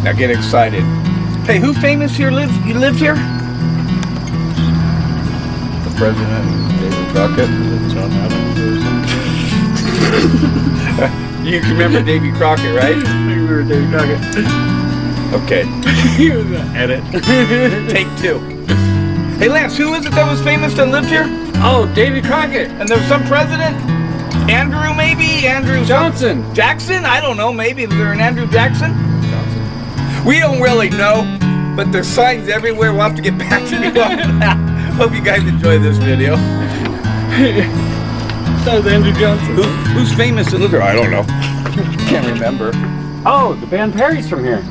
Now get excited. Hey, who famous here lives? You lived here? The president, David Crockett, John Adams, or something. You remember Davy Crockett, right? I remember David Crockett. Okay. He was an edit. Take two. Hey Lance, who is it that was famous that lived here? Oh, Davy Crockett. And there was some president? Andrew maybe? Andrew Johnson. Jackson? I don't know, maybe. Is there an Andrew Jackson? Johnson. We don't really know, but there's signs everywhere. We'll have to get back to you on that. Hope you guys enjoy this video. That was Andrew Johnson. Who's famous in Luther? I don't know. Can't remember. Oh, the band Perry's from here.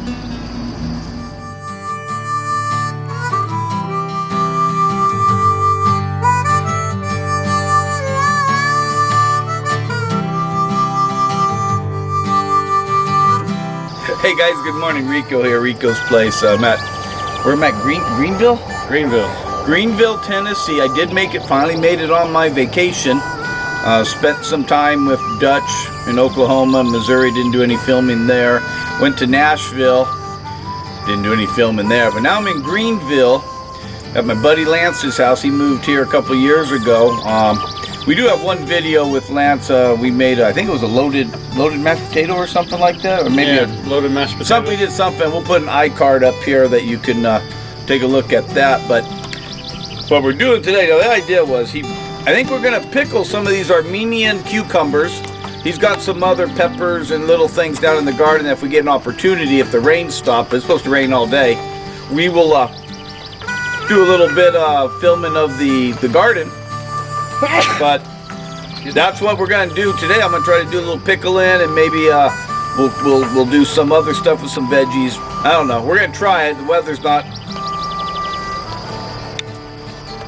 Hey guys, good morning. Rico here, Rico's Place. We're at Greenville? Greenville, Tennessee. I did make it, finally made it on my vacation. Spent some time with Dutch in Oklahoma, Missouri, didn't do any filming there. Went to Nashville, didn't do any filming there. But now I'm in Greenville at my buddy Lance's house. He moved here a couple years ago. We do have one video with Lance. We made, I think it was a loaded mashed potato or something like that, or maybe loaded mashed potato. We did something. We'll put an iCard up here that you can take a look at that. But what we're doing today, now the idea was I think we're gonna pickle some of these Armenian cucumbers. He's got some other peppers and little things down in the garden. If we get an opportunity, if the rain stops, it's supposed to rain all day, we will do a little bit of filming of the garden. But that's what we're gonna do today. I'm gonna try to do a little pickling, and maybe we'll do some other stuff with some veggies. I don't know. We're gonna try it. The weather's not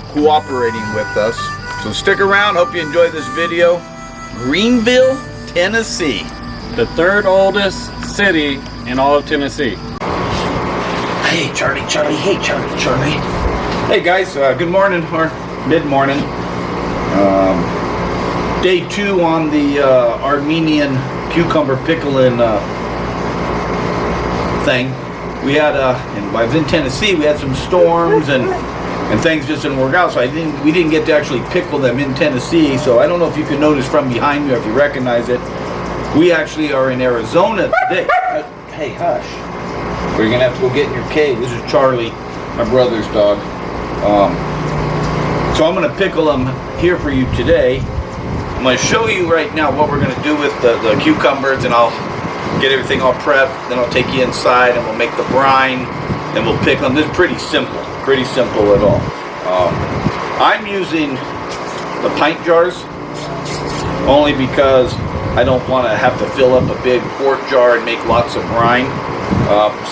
cooperating with us, so stick around. Hope you enjoy this video. Greenville, Tennessee, The third oldest city in all of Tennessee. Hey Charlie. Hey Charlie. Hey guys, good morning or mid-morning. Day 2 on the Armenian cucumber pickling thing. We had I was in Tennessee. We had some storms and things just didn't work out. So we didn't get to actually pickle them in Tennessee. So I don't know if you can notice from behind me or if you recognize it. We actually are in Arizona today. Hey, hush. We're gonna have to go get in your cave. This is Charlie, my brother's dog. So I'm gonna pickle them here for you today. I'm gonna show you right now what we're gonna do with the cucumbers, and I'll get everything all prepped. Then I'll take you inside and we'll make the brine, and we'll pickle them. This is pretty simple at all. I'm using the pint jars only because I don't want to have to fill up a big quart jar and make lots of brine.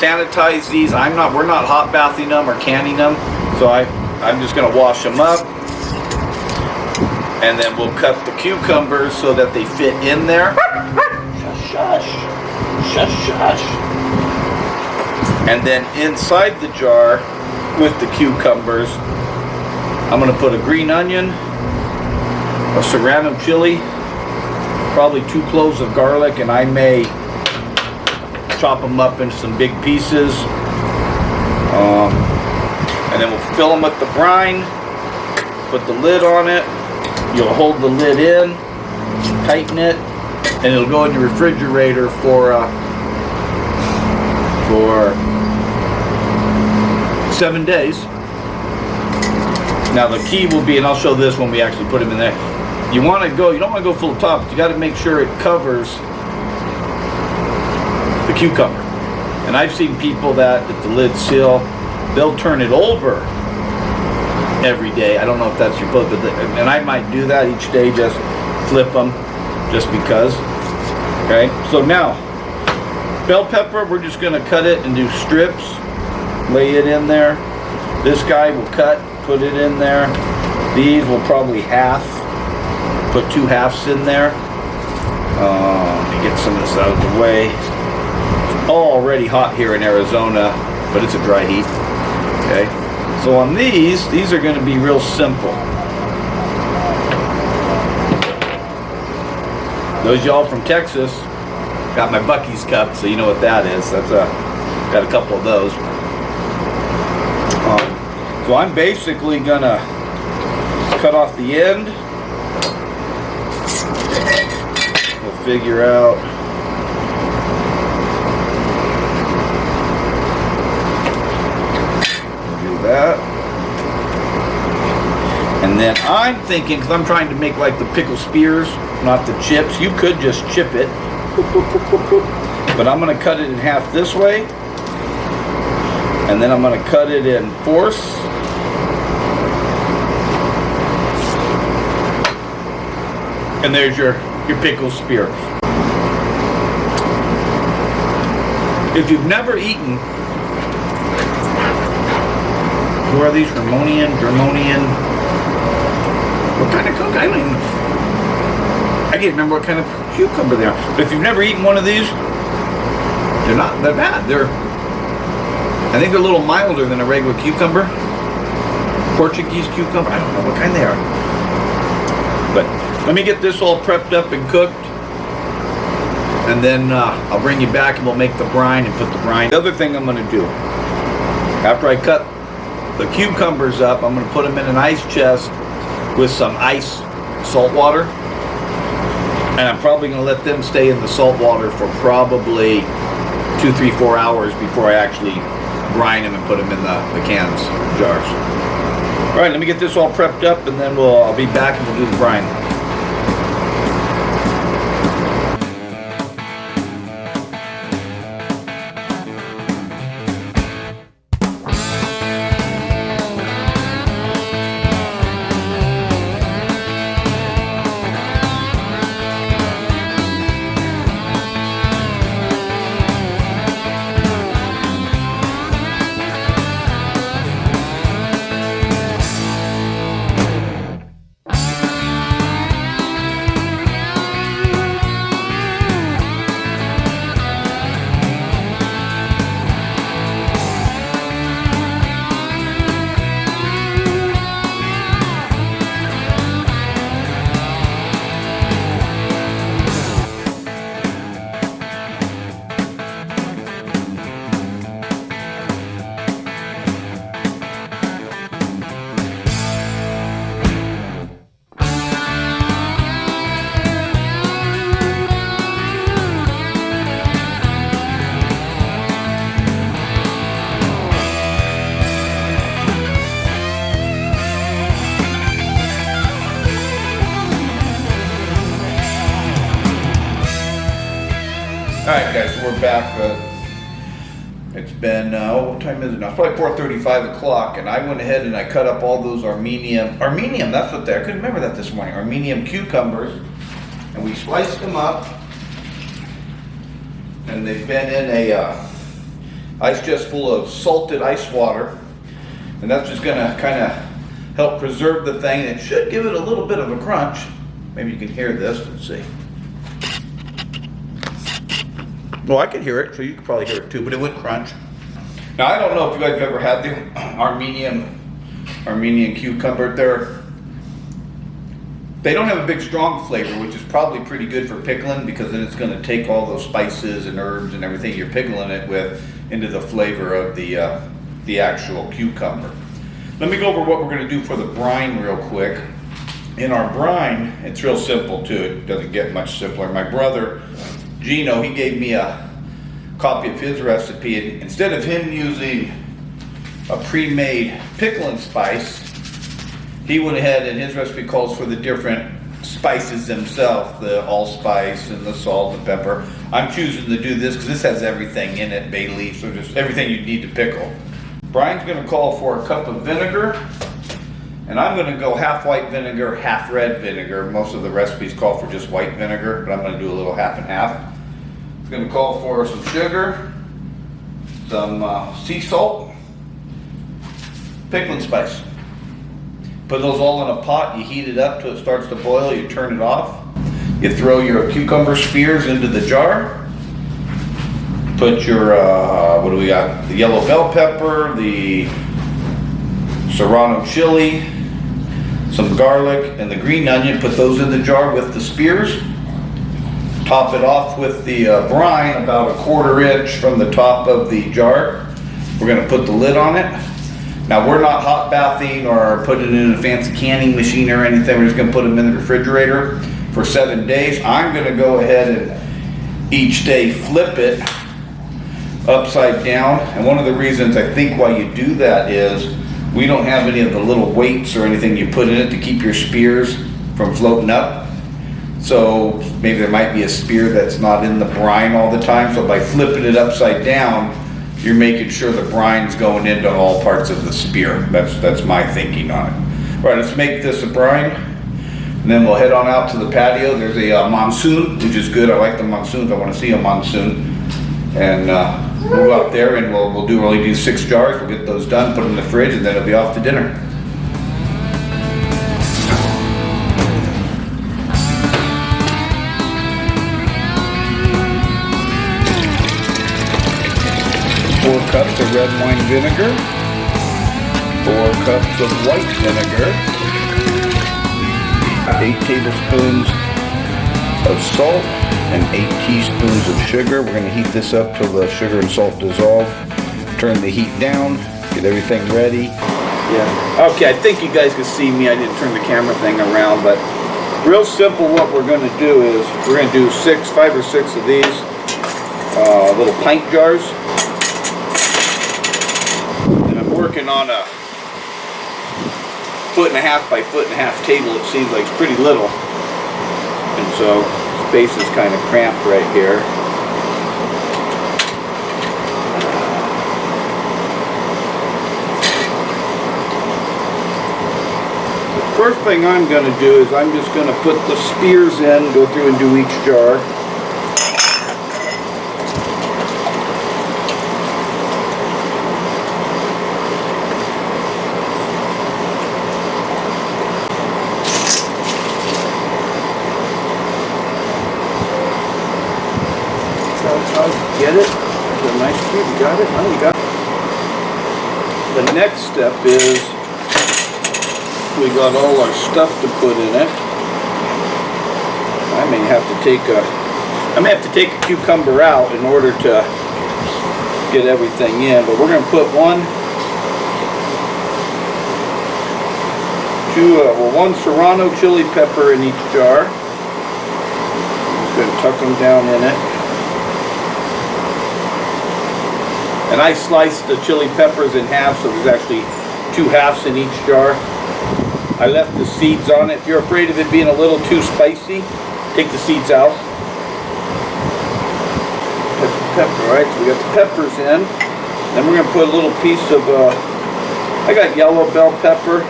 Sanitize these. We're not hot bathing them or canning them, so I'm just gonna wash them up, and then we'll cut the cucumbers so that they fit in there. Shush. And then inside the jar with the cucumbers, I'm gonna put a green onion, a serrano chili, probably 2 cloves of garlic, and I may chop them up into some big pieces. And then we'll fill them with the brine, put the lid on it. You'll hold the lid in, tighten it, and it'll go in the refrigerator for 7 days. Now the key will be, and I'll show this when we actually put them in there. You don't want to go full top, but you got to make sure it covers the cucumber. And I've seen people that if the lid's sealed, they'll turn it over every day. I don't know if that's your book, and I might do that each day, just flip them just because. Okay, so now bell pepper, we're just going to cut it and do strips, lay it in there. This guy will cut, put it in there. These will probably put 2 halves in there. Let me get some of this out of the way. It's already hot here in Arizona, but it's a dry heat. Okay, so on these are going to be real simple. Those y'all from Texas got my Buc-ee's cup, so you know what that is. That's Got a couple of those. So I'm basically gonna cut off the end. We'll figure out. Do that. And then I'm thinking, because I'm trying to make like the pickle spears, not the chips. You could just chip it. But I'm going to cut it in half this way. And then I'm going to cut it in fourths. And there's your pickle spear. If you've never eaten, what are these? Germanian? What kind of cucumber? I can't remember what kind of cucumber they are. But if you've never eaten one of these, they're bad. I think they're a little milder than a regular cucumber. Portuguese cucumber. I don't know what kind they are. But let me get this all prepped up and cooked. And then I'll bring you back and we'll make the brine and put the brine. The other thing I'm going to do, after I cut the cucumbers up, I'm going to put them in an ice chest with some ice salt water. And I'm probably going to let them stay in the salt water for probably 2, 3, 4 hours before I actually brine them and put them in the cans, jars. All right, let me get this all prepped up and then I'll be back and we'll do the brine. Alright guys, so we're back. It's been, what time is it now? It's probably 4:35 o'clock, and I went ahead and I cut up all those Armenian, that's what I couldn't remember that this morning, Armenian cucumbers, and we sliced them up, and they've been in a ice chest full of salted ice water, and that's just going to kind of help preserve the thing, and it should give it a little bit of a crunch. Maybe you can hear this, let's see. Well, I could hear it, so you could probably hear it too, but it would crunch. Now, I don't know if you guys have ever had the Armenian cucumber. They don't have a big strong flavor, which is probably pretty good for pickling, because then it's going to take all those spices and herbs and everything you're pickling it with into the flavor of the actual cucumber. Let me go over what we're going to do for the brine real quick. In our brine, it's real simple too. It doesn't get much simpler. My brother Gino, he gave me a copy of his recipe, and instead of him using a pre-made pickling spice, he went ahead and his recipe calls for the different spices themselves, the allspice and the salt and pepper. I'm choosing to do this because this has everything in it, bay leaves, so just everything you need to pickle. Brian's going to call for a cup of vinegar, and I'm going to go half white vinegar, half red vinegar. Most of the recipes call for just white vinegar, but I'm going to do a little half and half. I'm going to call for some sugar, some sea salt, pickling spice. Put those all in a pot, you heat it up till it starts to boil, you turn it off. You throw your cucumber spears into the jar. Put your, what do we got? The yellow bell pepper, the serrano chili, some garlic, and the green onion. Put those in the jar with the spears. top it off with the brine about 1/4 inch from the top of the jar. We're gonna put the lid on it. Now we're not hot bathing or putting it in a fancy canning machine or anything. We're just gonna put them in the refrigerator for 7 days. I'm gonna go ahead and each day flip it upside down. And one of the reasons I think why you do that is we don't have any of the little weights or anything you put in it to keep your spears from floating up. So maybe there might be a spear that's not in the brine all the time. So by flipping it upside down, you're making sure the brine's going into all parts of the spear. That's my thinking on it. All right, let's make this a brine. And then we'll head on out to the patio. There's a monsoon, which is good. I like the monsoons. I want to see a monsoon. And we'll go out there and we'll only do 6 jars. We'll get those done, put them in the fridge, and then it'll be off to dinner. Four cups of red wine vinegar, 4 cups of white vinegar, 8 tablespoons of salt, and 8 teaspoons of sugar. We're going to heat this up till the sugar and salt dissolve. Turn the heat down, get everything ready. Yeah. Okay, I think you guys can see me. I didn't turn the camera thing around, but real simple what we're going to do is we're going to do 5 or 6 of these little pint jars. And I'm working on a 1.5 by 1.5 table. It seems like it's pretty little. And so space is kind of cramped right here. The first thing I'm going to do is I'm just going to put the spears in, go through and do each jar. Get it? Is it nice cube? You got it? Oh, you got it. The next step is we got all our stuff to put in it. I may have to take a cucumber out in order to get everything in, but we're going to put one serrano chili pepper in each jar. I'm just going to tuck them down in it. And I sliced the chili peppers in half, so there's actually 2 halves in each jar. I left the seeds on it. If you're afraid of it being a little too spicy, take the seeds out. Pepper, right? So we got the peppers in. Then we're going to put a little piece of, I got yellow bell pepper.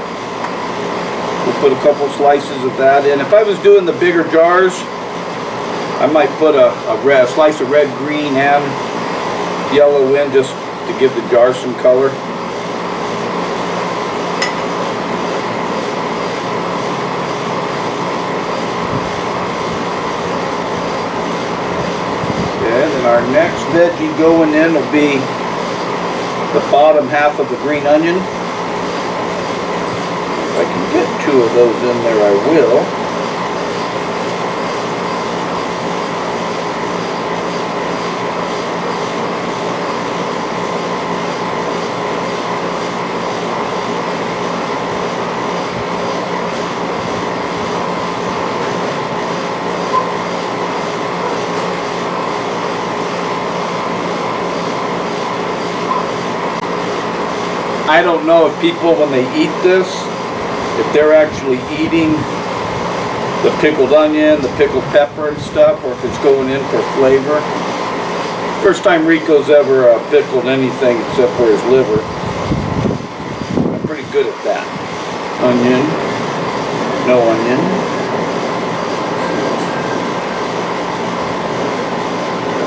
We'll put a couple slices of that in. If I was doing the bigger jars, I might put a slice of red, green, and yellow in just to give the jar some color. Okay, then our next veggie going in will be the bottom half of the green onion. If I can get 2 of those in there, I will. I don't know if people, when they eat this, if they're actually eating the pickled onion, the pickled pepper and stuff, or if it's going in for flavor. First time Rico's ever pickled anything except for his liver. I'm pretty good at that. Onion, no onion.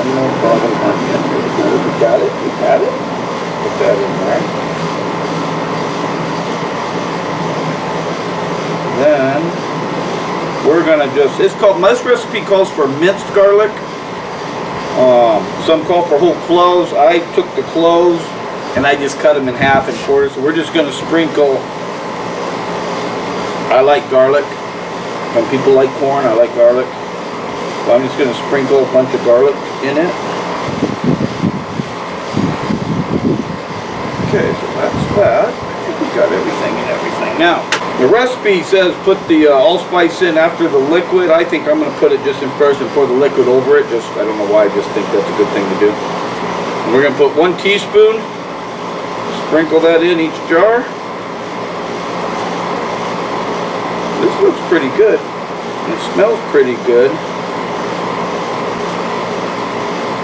No bottom onion. You got it? You got it? Put that in there. Then we're gonna this recipe calls for minced garlic. Some call for whole cloves. I took the cloves and I just cut them in half and quarters. So we're just gonna sprinkle. I like garlic. Some people like corn. I like garlic. So I'm just going to sprinkle a bunch of garlic in it. Okay, so that's that. I think we've got everything and everything. Now, the recipe says put the allspice in after the liquid. I think I'm going to put it just in first and pour the liquid over it. Just, I don't know why, I just think that's a good thing to do. And we're going to put 1 teaspoon. Sprinkle that in each jar. This looks pretty good. And it smells pretty good.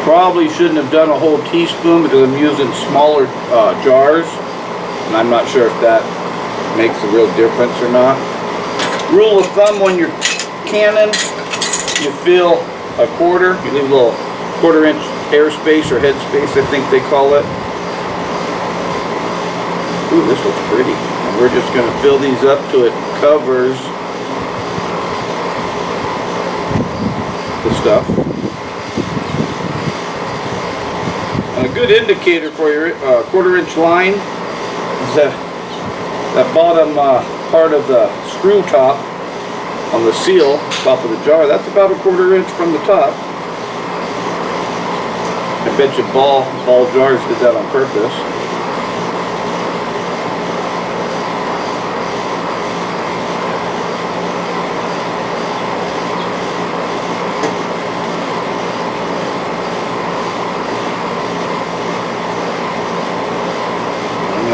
Probably shouldn't have done a whole teaspoon because I'm using smaller jars. And I'm not sure if that makes a real difference or not. Rule of thumb when you're canning, you fill a quarter. You leave a little 1/4 inch airspace or headspace, I think they call it. Ooh, this looks pretty. And we're just going to fill these up till it covers the stuff. And a good indicator for your 1/4 inch line is that bottom part of the screw top on the seal, top of the jar. That's about a 1/4 inch from the top. I bet you ball jars did that on purpose.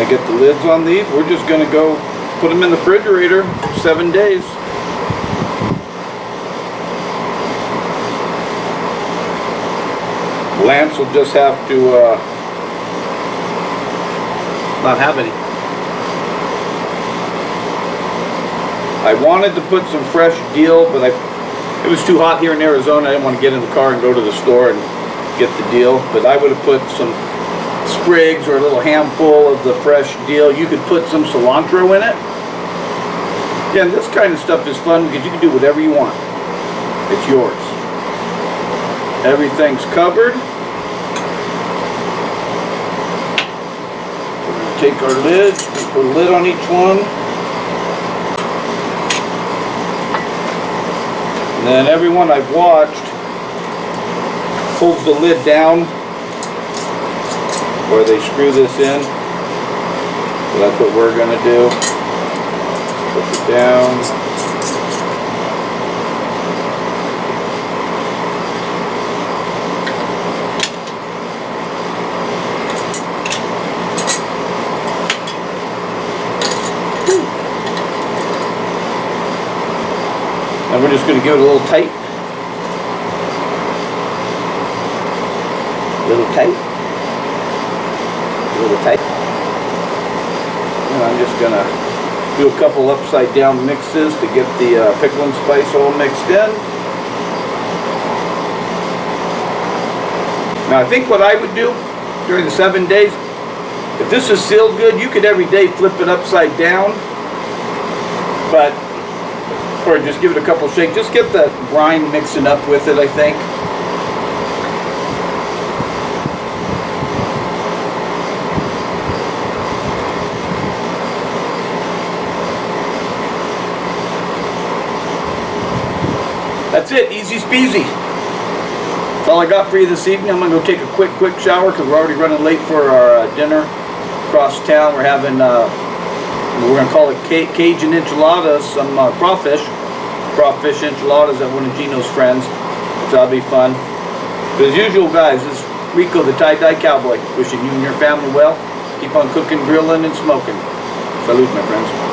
Get the lids on these. We're just going to go put them in the refrigerator 7 days. Lance will just have to not have any. I wanted to put some fresh dill, but it was too hot here in Arizona. I didn't want to get in the car and go to the store and get the dill, but I would have put some sprigs or a little handful of the fresh dill. You could put some cilantro in it. Again, this kind of stuff is fun because you can do whatever you want. It's yours. Everything's covered. Take our lids, put a lid on each one. And then everyone I've watched pulls the lid down where they screw this in. So that's what we're going to do. Push it down. And we're just going to give it a little tight. A little tight. A little tight. And I'm just going to do a couple upside down mixes to get the pickling spice all mixed in. Now I think what I would do during the 7 days, if this is sealed good, you could every day flip it upside down. But or just give it a couple shakes. Just get the brine mixing up with it, I think. That's it, easy speasy. That's all I got for you this evening. I'm gonna go take a quick shower because we're already running late for our dinner across town. We're having we're going to call it Cajun enchiladas, some crawfish enchiladas at one of Gino's friends. So that'll be fun. But as usual, guys, this is Rico, the tie-dye cowboy, wishing you and your family well. Keep on cooking, grilling, and smoking. Salute, my friends.